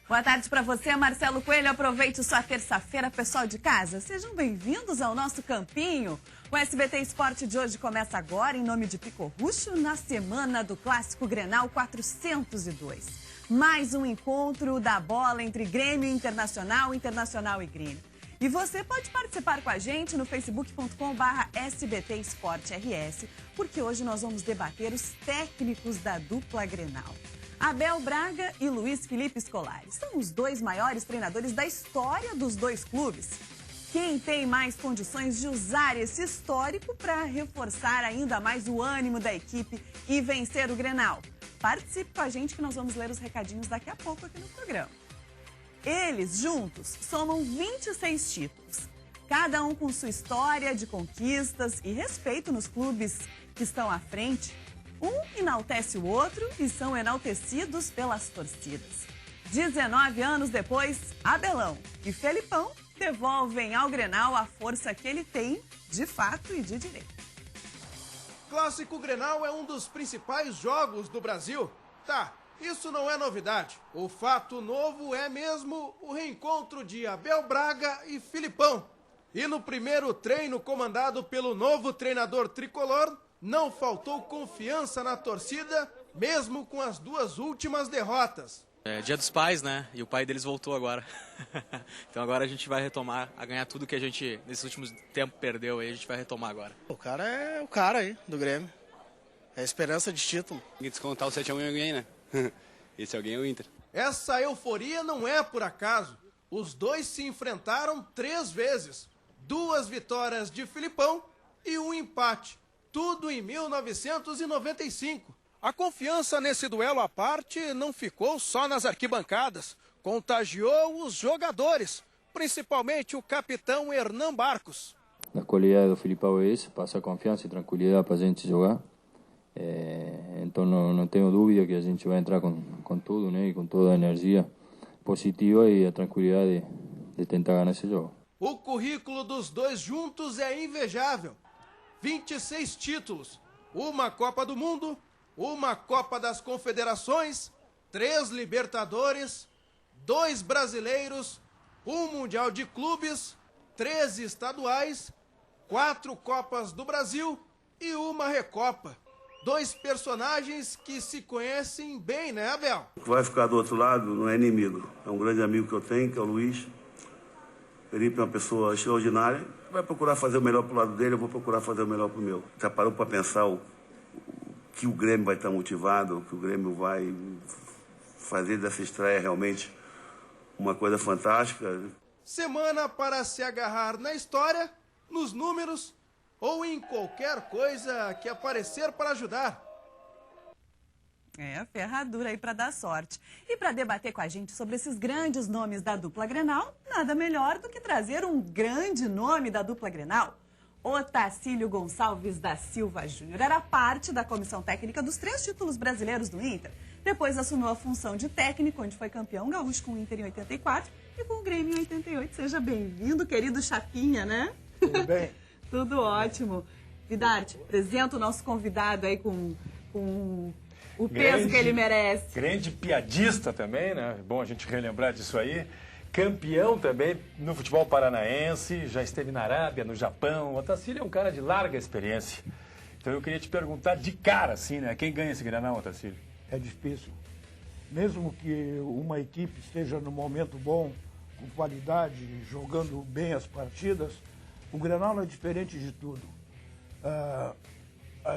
Boa tarde para você, Marcelo Coelho. Aproveite sua terça-feira, pessoal de casa. Sejam bem-vindos ao nosso campinho. O SBT Esporte de hoje começa agora, em nome de Pico Ruxo, na semana do Clássico Grenal 402. Mais um encontro da bola entre Grêmio Internacional, Internacional e Grêmio. E você pode participar com a gente no facebook.com/SBT Esporte RS, porque hoje nós vamos debater os técnicos da dupla Grenal. Abel Braga e Luiz Felipe Scolari são os dois maiores treinadores da história dos dois clubes. Quem tem mais condições de usar esse histórico para reforçar ainda mais o ânimo da equipe e vencer o Grenal? Participe com a gente que nós vamos ler os recadinhos daqui a pouco aqui no programa. Eles, juntos, somam 26 títulos, cada um com sua história de conquistas e respeito nos clubes que estão à frente. Um enaltece o outro e são enaltecidos pelas torcidas. 19 anos depois, Abelão e Felipão devolvem ao Grenal a força que ele tem, de fato e de direito. Clássico Grenal é um dos principais jogos do Brasil. Tá, isso não é novidade. O fato novo é mesmo o reencontro de Abel Braga e Felipão. E no primeiro treino comandado pelo novo treinador tricolor, não faltou confiança na torcida, mesmo com as duas últimas derrotas. É Dia dos Pais, né? E o pai deles voltou agora. Então agora a gente vai retomar, a ganhar tudo que a gente, nesses últimos tempos, perdeu. Aí a gente vai retomar agora. O cara é o cara aí, do Grêmio. É a esperança de título. Tem que descontar o 7-1 e alguém, né? Esse alguém é o Inter. Essa euforia não é por acaso. Os dois se enfrentaram 3 vezes. 2 vitórias de Felipão e um empate. Tudo em 1995. A confiança nesse duelo à parte não ficou só nas arquibancadas. Contagiou os jogadores, principalmente o capitão Hernan Barcos. A qualidade do Felipão é essa, passa confiança e tranquilidade para a gente jogar. Então não tenho dúvida que a gente vai entrar com tudo, né? E com toda a energia positiva e a tranquilidade de tentar ganhar esse jogo. O currículo dos dois juntos é invejável. 26 títulos, uma Copa do Mundo, uma Copa das Confederações, 3 Libertadores, 2 brasileiros, 1 Mundial de Clubes, 13 estaduais, 4 Copas do Brasil e 1 Recopa. 2 personagens que se conhecem bem, né, Abel? O que vai ficar do outro lado não é inimigo. É um grande amigo que eu tenho, que é o Luiz. Felipe é uma pessoa extraordinária. Vai procurar fazer o melhor pro lado dele, eu vou procurar fazer o melhor pro meu. Já parou para pensar que o Grêmio vai estar motivado, que o Grêmio vai fazer dessa estreia realmente uma coisa fantástica? Semana para se agarrar na história, nos números ou em qualquer coisa que aparecer para ajudar. É, ferradura aí para dar sorte. E para debater com a gente sobre esses grandes nomes da dupla Grenal, nada melhor do que trazer um grande nome da dupla Grenal. Otacílio Gonçalves da Silva Júnior era parte da comissão técnica dos 3 títulos brasileiros do Inter. Depois assumiu a função de técnico, onde foi campeão gaúcho com o Inter em 84 e com o Grêmio em 88. Seja bem-vindo, querido Chapinha, né? Tudo bem? Tudo ótimo. Vidarte, apresenta o nosso convidado aí com o peso que ele merece. Grande piadista também, né? Bom a gente relembrar disso aí. Campeão também no futebol paranaense, já esteve na Arábia, no Japão. O Otacílio é um cara de larga experiência. Então eu queria te perguntar de cara, assim, né? Quem ganha esse Grenal, Otacílio? É difícil. Mesmo que uma equipe esteja no momento bom, com qualidade, jogando bem as partidas, o Grenal é diferente de tudo. A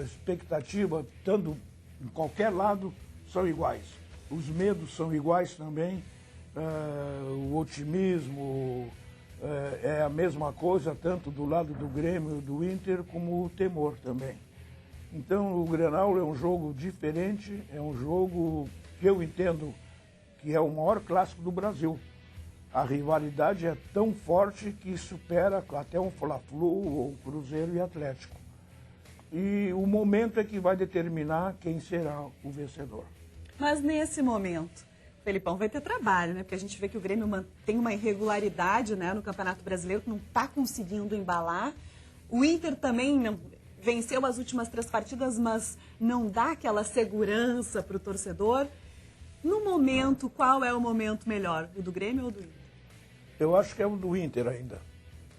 expectativa, estando em qualquer lado, são iguais. Os medos são iguais também. O otimismo é a mesma coisa, tanto do lado do Grêmio e do Inter, como o temor também. Então o Grenal é um jogo diferente, é um jogo que eu entendo que é o maior clássico do Brasil. A rivalidade é tão forte que supera até um Fla-Flu ou Cruzeiro e Atlético. E o momento é que vai determinar quem será o vencedor. Mas nesse momento, o Felipão vai ter trabalho, né? Porque a gente vê que o Grêmio tem uma irregularidade, né, no Campeonato Brasileiro, que não está conseguindo embalar. O Inter também venceu as últimas 3 partidas, mas não dá aquela segurança para o torcedor. No momento, qual é o momento melhor? O do Grêmio ou do Inter? Eu acho que é o do Inter ainda.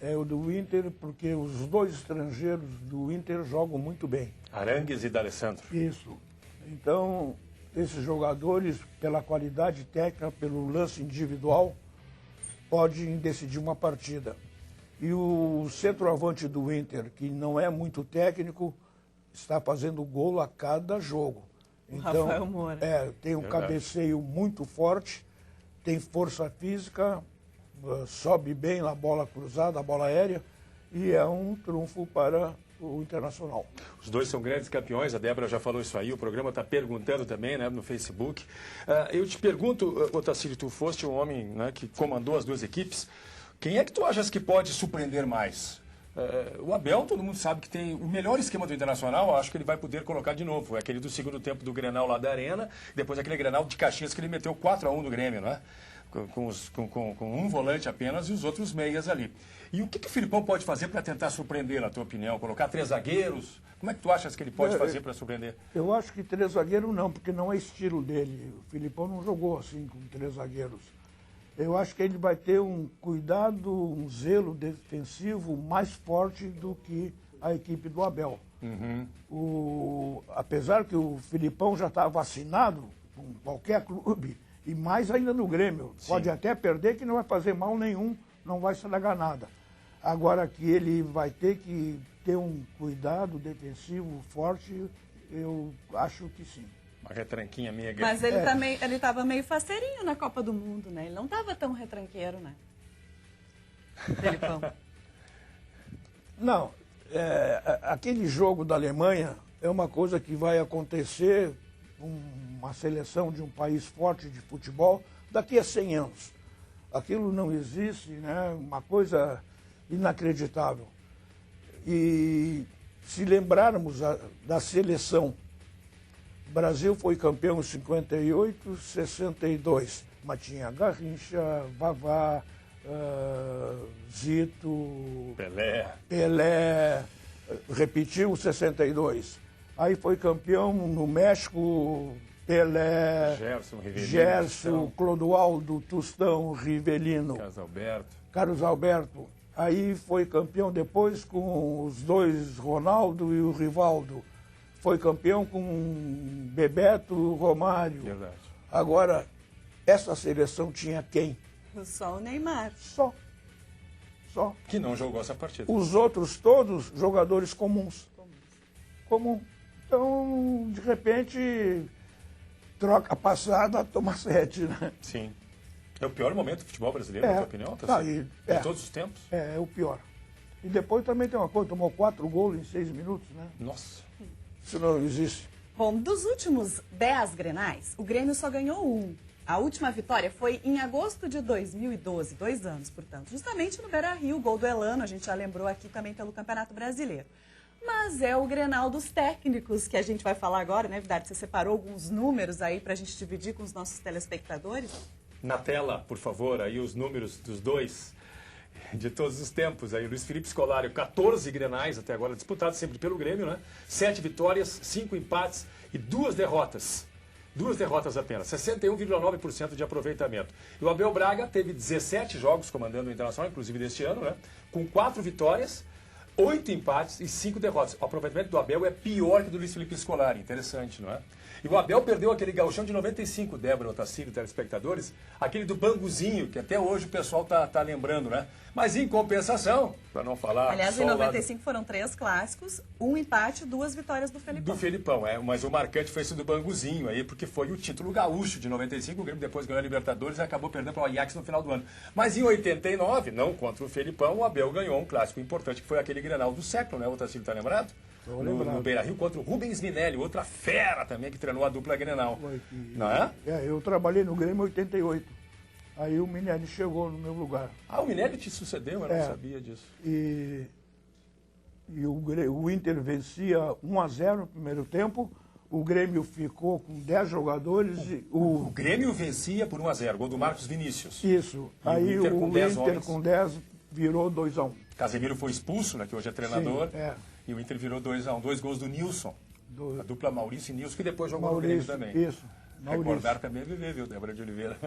É o do Inter porque os dois estrangeiros do Inter jogam muito bem. Arangues e D'Alessandro. Isso. Então, esses jogadores, pela qualidade técnica, pelo lance individual, podem decidir uma partida. E o centroavante do Inter, que não é muito técnico, está fazendo gol a cada jogo. Então, Rafael Moura. Tem um cabeceio muito forte, tem força física, sobe bem na bola cruzada, a bola aérea, e é um trunfo para o Internacional. Os dois são grandes campeões, a Débora já falou isso aí, o programa está perguntando também, né, no Facebook. Eu te pergunto, Otacílio, tu foste um homem, né, que comandou as duas equipes, quem é que tu achas que pode surpreender mais? O Abel, todo mundo sabe que tem o melhor esquema do Internacional, acho que ele vai poder colocar de novo. É aquele do segundo tempo do Grenal lá da Arena, depois aquele Grenal de Caxias que ele meteu 4-1 no Grêmio, né? Com um volante apenas e os outros meias ali. E o que o Filipão pode fazer para tentar surpreender, na tua opinião? Colocar 3 zagueiros? Como é que tu achas que ele pode fazer para surpreender? Eu acho que 3 zagueiros não, porque não é estilo dele. O Filipão não jogou assim com 3 zagueiros. Eu acho que ele vai ter um cuidado, um zelo defensivo mais forte do que a equipe do Abel. Apesar que o Filipão já está vacinado com qualquer clube, e mais ainda no Grêmio. Sim. Pode até perder, que não vai fazer mal nenhum, não vai estragar nada. Agora que ele vai ter que ter um cuidado defensivo forte, eu acho que sim. Uma retranquinha meia. Mas ele estava meio faceirinho na Copa do Mundo, né? Ele não estava tão retranqueiro, né? Felipão. Não, aquele jogo da Alemanha é uma coisa que vai acontecer com uma seleção de um país forte de futebol daqui a 100 anos. Aquilo não existe, né? Uma coisa inacreditável. E se lembrarmos da seleção, o Brasil foi campeão em 58, 62, mas tinha Garrincha, Vavá, Zito, Pelé, repetiu 62. Aí foi campeão no México, Pelé, Gerson, Clodoaldo, Tostão, Rivelino, Carlos Alberto. Aí foi campeão depois com os dois, Ronaldo e o Rivaldo. Foi campeão com Bebeto, Romário. Verdade. Agora, essa seleção tinha quem? Só o Neymar. Só. Que não jogou essa partida. Os outros todos, jogadores comuns. Comum. Então, de repente, troca passada, toma 7, né? Sim. É o pior momento do futebol brasileiro, na tua opinião? De todos os tempos? É o pior. E depois também tem uma coisa, tomou 4 gols em 6 minutos, né? Nossa. Isso não existe. Bom, dos últimos 10 Grenais, o Grêmio só ganhou 1. A última vitória foi em agosto de 2012, 2 anos, portanto. Justamente no Beira-Rio, o gol do Elano, a gente já lembrou aqui também pelo Campeonato Brasileiro. Mas é o Grenal dos técnicos que a gente vai falar agora, né, Vidarte? Você separou alguns números aí para a gente dividir com os nossos telespectadores? Na tela, por favor, aí os números dos dois de todos os tempos. Aí, Luiz Felipe Scolari, 14 Grenais até agora disputados, sempre pelo Grêmio, né? 7 vitórias, 5 empates e 2 derrotas. 2 derrotas apenas, 61,9% de aproveitamento. E o Abel Braga teve 17 jogos comandando o Internacional, inclusive deste ano, né? Com 4 vitórias, 8 empates e 5 derrotas. O aproveitamento do Abel é pior que do Luiz Felipe Scolari. Interessante, não é? E o Abel perdeu aquele gauchão de 95, Débora, Otacílio, telespectadores, aquele do Banguzinho, que até hoje o pessoal tá lembrando, né? Mas em compensação, para não falar... Aliás, em 95 foram 3 clássicos, 1 empate e 2 vitórias do Felipão. Do Felipão, mas o marcante foi esse do Banguzinho aí, porque foi o título gaúcho de 95, o Grêmio depois ganhou a Libertadores e acabou perdendo para o Ajax no final do ano. Mas em 89, não contra o Felipão, o Abel ganhou um clássico importante, que foi aquele Grenal do século, né? O Otacílio tá lembrado? No Beira-Rio contra o Rubens Minelli, outra fera também que treinou a dupla Grenal. Não é? Eu trabalhei no Grêmio em 88. Aí o Minelli chegou no meu lugar. O Minelli te sucedeu? Eu não sabia disso. E o Inter vencia 1-0 no primeiro tempo. O Grêmio ficou com 10 jogadores. O Grêmio vencia por 1-0, gol do Marcos Vinícius. Isso. Aí o Inter com 10 virou 2-1. Casemiro foi expulso, né, que hoje é treinador. Sim, E o Inter virou 2-1. 2 gols do Nilson. A dupla Maurício e Nilson, que depois jogou no Grêmio também. Isso. Recordar também é viver, viu, Débora de Oliveira?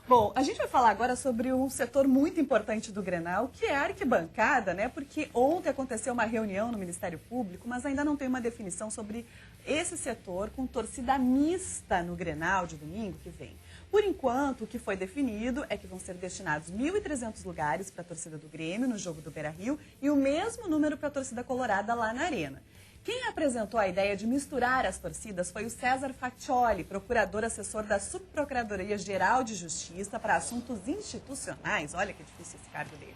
Bom, a gente vai falar agora sobre um setor muito importante do Grenal, que é a arquibancada, né? Porque ontem aconteceu uma reunião no Ministério Público, mas ainda não tem uma definição sobre esse setor com torcida mista no Grenal de domingo que vem. Por enquanto, o que foi definido é que vão ser destinados 1.300 lugares para a torcida do Grêmio no jogo do Beira-Rio e o mesmo número para a torcida colorada lá na Arena. Quem apresentou a ideia de misturar as torcidas foi o César Faccioli, procurador-assessor da Subprocuradoria-Geral de Justiça para Assuntos Institucionais. Olha que difícil esse cargo dele.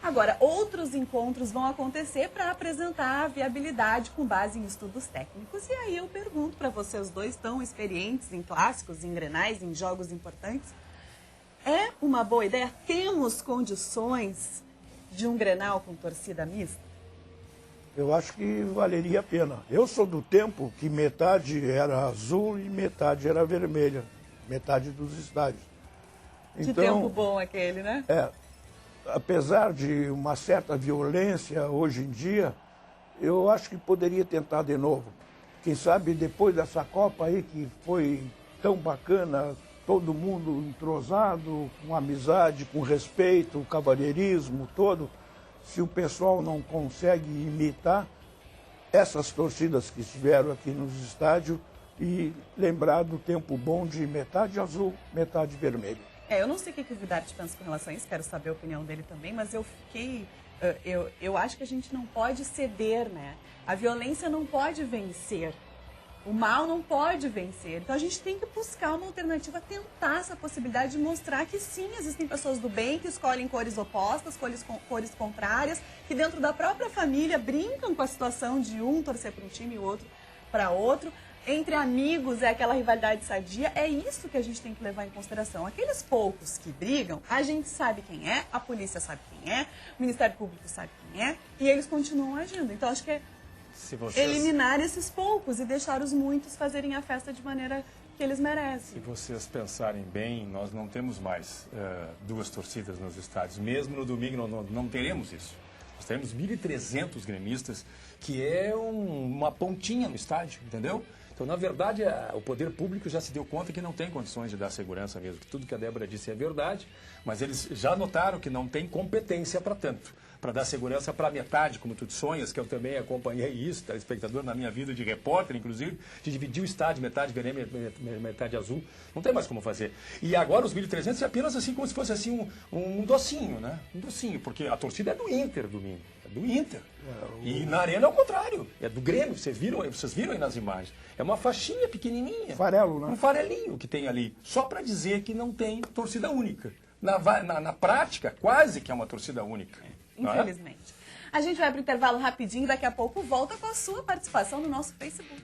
Agora, outros encontros vão acontecer para apresentar a viabilidade com base em estudos técnicos. E aí eu pergunto para vocês dois, tão experientes em clássicos, em grenais, em jogos importantes, é uma boa ideia? Temos condições de um Grenal com torcida mista? Eu acho que valeria a pena. Eu sou do tempo que metade era azul e metade era vermelha, metade dos estádios. Que tempo bom aquele, né? Apesar de uma certa violência hoje em dia, eu acho que poderia tentar de novo. Quem sabe depois dessa Copa aí, que foi tão bacana, todo mundo entrosado, com amizade, com respeito, cavalheirismo todo, se o pessoal não consegue imitar essas torcidas que estiveram aqui nos estádios e lembrar do tempo bom de metade azul, metade vermelho. Eu não sei o que o Vidarte pensa com relação a isso, quero saber a opinião dele também, mas eu acho que a gente não pode ceder, né? A violência não pode vencer. O mal não pode vencer. Então a gente tem que buscar uma alternativa, tentar essa possibilidade de mostrar que sim, existem pessoas do bem que escolhem cores opostas, cores contrárias, que dentro da própria família brincam com a situação de um torcer para um time e o outro para outro. Entre amigos é aquela rivalidade sadia. É isso que a gente tem que levar em consideração. Aqueles poucos que brigam, a gente sabe quem é, a polícia sabe quem é, o Ministério Público sabe quem é, e eles continuam agindo. Então acho que é eliminar esses poucos e deixar os muitos fazerem a festa de maneira que eles merecem. Se vocês pensarem bem, nós não temos mais duas torcidas nos estádios. Mesmo no domingo não teremos isso. Nós teremos 1.300 gremistas, que é uma pontinha no estádio, entendeu? Então, na verdade, o poder público já se deu conta que não tem condições de dar segurança mesmo. Que tudo que a Débora disse é verdade, mas eles já notaram que não tem competência para tanto. Para dar segurança para metade, como tu sonhas, que eu também acompanhei isso, telespectador na minha vida de repórter, inclusive, de dividir o estádio, metade vermelho, metade azul. Não tem mais como fazer. E agora os 1.300 é apenas assim, como se fosse assim um docinho, né? Um docinho, porque a torcida é do Inter domingo. É do Inter. E na Arena é o contrário. É do Grêmio. Vocês viram aí nas imagens. É uma faixinha pequenininha. Farelo, né? Um farelinho que tem ali. Só para dizer que não tem torcida única. Na prática, quase que é uma torcida única. Infelizmente. A gente vai para o intervalo rapidinho, daqui a pouco volta com a sua participação no nosso Facebook.